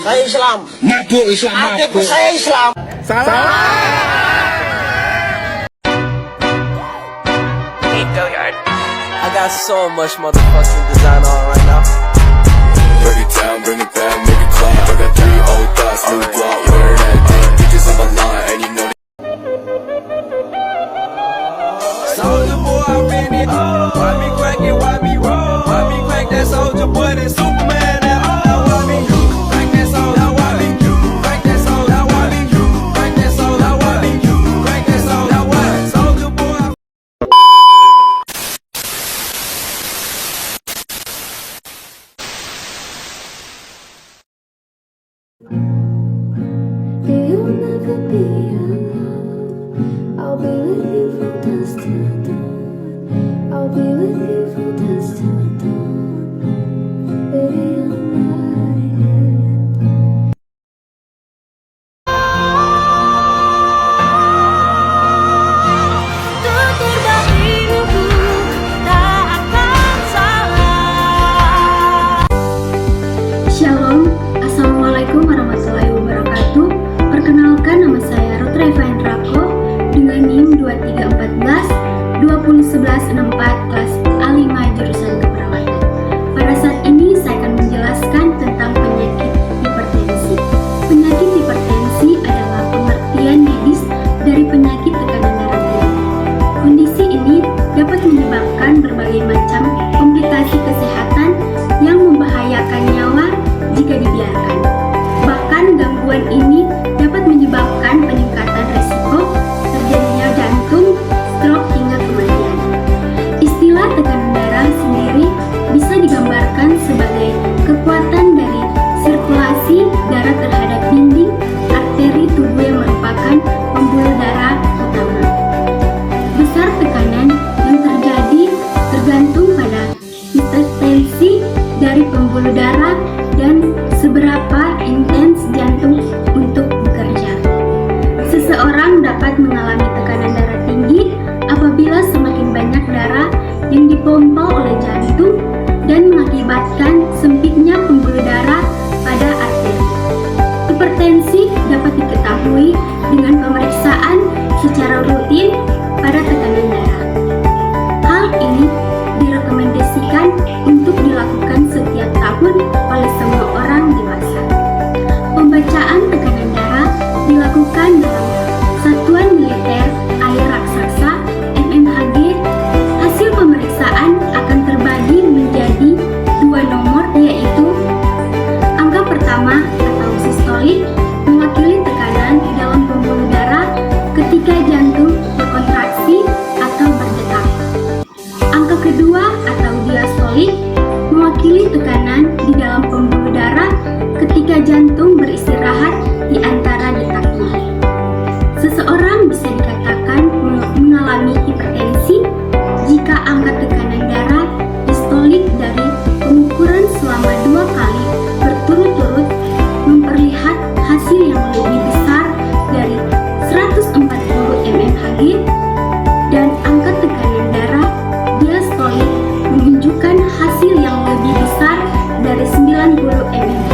Saya Islam. Mabuk Islam, Adikku mabuk. saya Islam. Salah. I got so much motherfucking design on right now. Break it down, bring it back, make it clap. I got 3 old thoughts, new block, wear that dick. Bitches on my line, and you know Soldier boy, I been it. Why me crack it? Why me roll? Why me crack that soldier boy? That Superman. That why me crack that soldier? Why me crack that soldier? Why me crack that soldier? Why me crack that soldier? Why soldier boy? You'll never be alone. I'll be with you from dusk till dawn. I'll be with you from dusk till dawn. Baby, I'm right here. Tutur bagiku tak akan salah. Shalom, Assalamualaikum warahmatullahi wabarakatuh. Perkenalkan, nama saya Rutreva Indrako dengan NIM 2314 201164 kelas A5 jurusan keperawatan. Pada saat ini saya akan menjelaskan tentang penyakit hipertensi. Penyakit hipertensi adalah pengertian medis dari penyakit tekanan darah tinggi. Kondisi ini dapat menyebabkan berbagai macam komplikasi kesehatan yang membahayakan nyawa jika dibiarkan. Bahkan gangguan ini dapat menyebabkan peningkatan resiko terjadinya jantung, stroke hingga kematian. Istilah tekanan darah sendiri bisa digambarkan sebagai kekuatan dari sirkulasi darah terhadap dinding arteri tubuh yang merupakan pembuluh darah utama. Besar tekanan yang terjadi tergantung pada hipertensi dari pembuluh darah dan seberapa intens jantung untuk bekerja. Seseorang dapat mengalami tekanan darah tinggi apabila semakin banyak darah yang dipompa oleh jantung dan mengakibatkan sempitnya pembuluh darah pada arteri. Hipertensi dapat diketahui dengan pemeriksaan secara rutin pada tekanan darah. Hal ini direkomendasikan untuk dilakukan setiap tahun oleh semua orang dewasa. Pembacaan tekanan darah dilakukan dalam Satuan Militer Air Raksasa (MMHG). Hasil pemeriksaan akan terbagi menjadi 2 nomor, yaitu angka pertama atau sistolik mewakili tekanan di dalam pembuluh darah ketika jantung berkontraksi atau berdetak. Angka kedua atau diastolik mewakili tekanan di dalam pembuluh darah ketika jantung beristirahat di antara detaknya. Seseorang bisa dikatakan mengalami hipertensi jika angka tekanan darah distolik dari pengukuran selama 2 kali berturut-turut memperlihat hasil yang lebih besar dari 140 mmHg dan angka tekanan darah diastolik menunjukkan hasil yang lebih besar dari 90 mmHg.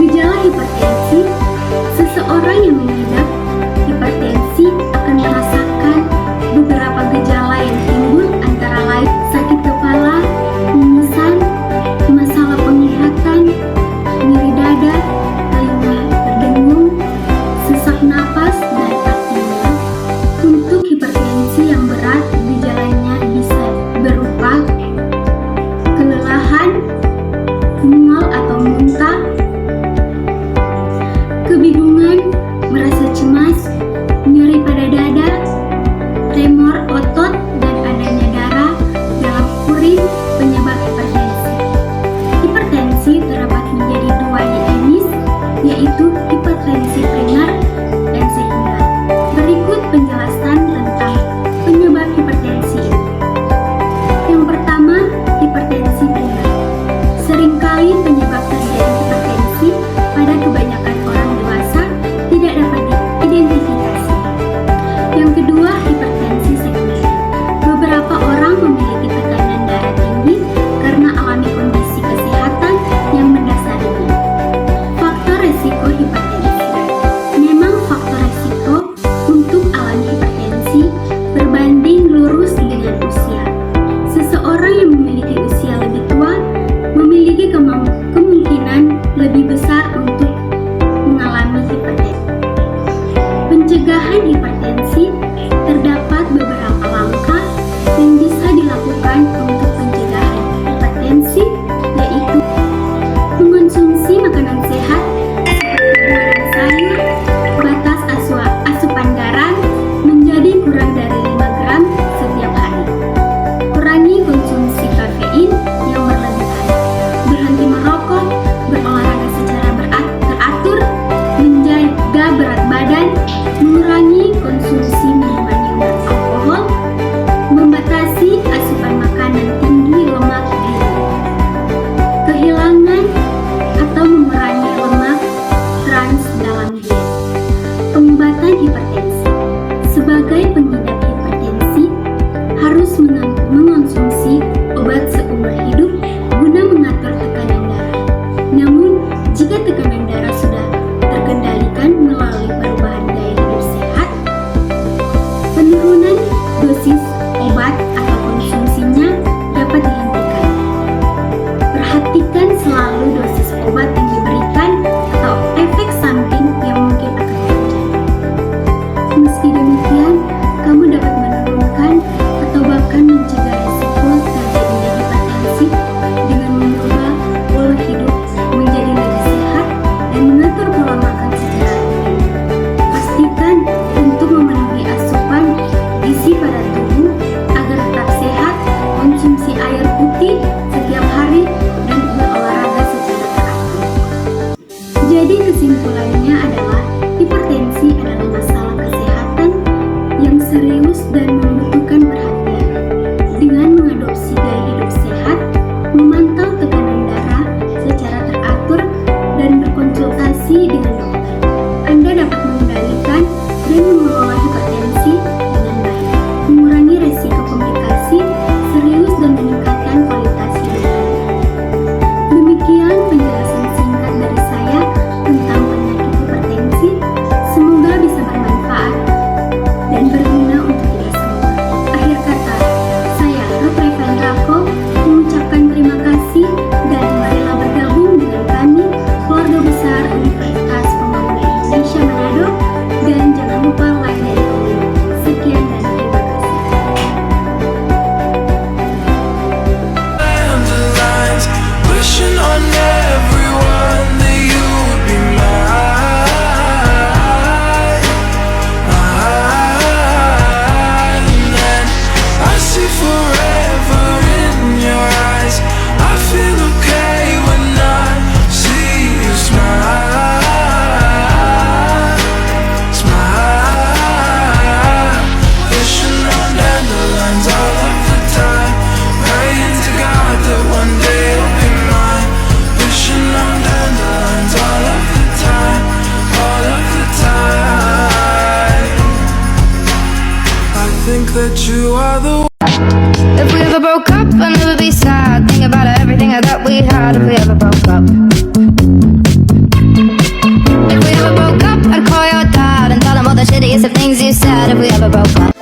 Gejala hipertensi: seseorang yang mengidap hipertensi akan merasakan beberapa gejala yang timbul, antara lain sakit kepala, mimisan, masalah penglihatan, nyeri dada, telinga berdengung, sesak napas, dan artinya. Untuk hipertensi yang berat, gejalanya bisa berupa kelelahan, mual atau muntah, kebingungan, merasa cemas, nyeri pada dada, tremor otot, dan adanya darah dalam urin penyebab hipertensi. Hipertensi terdapat menjadi 2 jenis, mengurangi konsumsi minuman yang beralkohol, membatasi asupan makanan tinggi lemak diri, kehilangan atau mengurangi lemak trans dalam diet, pengobatan hipertensi. Sebagai pengidap hipertensi, harus mengonsumsi obat seumur hidup guna mengatur tekanan darah. Namun, jika tekanan darah sudah terkendalikan melalui perubahan gaya hidup sehat, penurunan dosis obat atau konsumsinya dapat dihentikan. Perhatikan selalu dosis obat yang diberikan atau efek samping yang mungkin akan terjadi. Meski demikian, kamu dapat menurunkan atau bahkan mencegah risiko terjadinya hipertensi dengan mengubah pola hidup menjadi lebih sehat dan mengatur pola makan secara rutin. Pastikan untuk memenuhi asupan gizi pada tubuh agar tetap sehat, konsumsi air putih setiap hari, dan berolahraga secara teratur. Jadi kesimpulannya adalah hipertensi adalah masalah kesehatan yang serius dan membutuhkan perhatian. Dengan mengadopsi gaya hidup sehat, memantau tekanan darah secara teratur, dan berkonsultasi dengan dokter, Anda dapat mengendalikan dan mengelola hipertensi dengan baik, mengurangi resiko komplikasi serius dan meningkatkan kualitas hidup. Demikian penjelasan singkat dari saya tentang penyakit hipertensi. Semoga bisa bermanfaat dan berguna untuk kita semua. Akhir kata, saya Rupri Vandrako mengucapkan terima kasih dan marilah bergabung dengan kami, keluarga besar Universitas Pembangunan Indonesia Manado, dan jangan lupa like dan komen. Sekian dan terima kasih. Dandelions, wishing on everyone that you would be mine. And I see forever in your eyes. I feel okay when I see you smile. Smile. Wishing on dandelions all of the time. Praying to God that one day you'll be mine. Wishing on dandelions all of the time. All of the time. I think that you are the If we ever broke up, I'd never be sad. Think about everything I thought we had. If we ever broke up. If we ever broke up, I'd call your dad and tell him all the shittiest of things you said. If we ever broke up.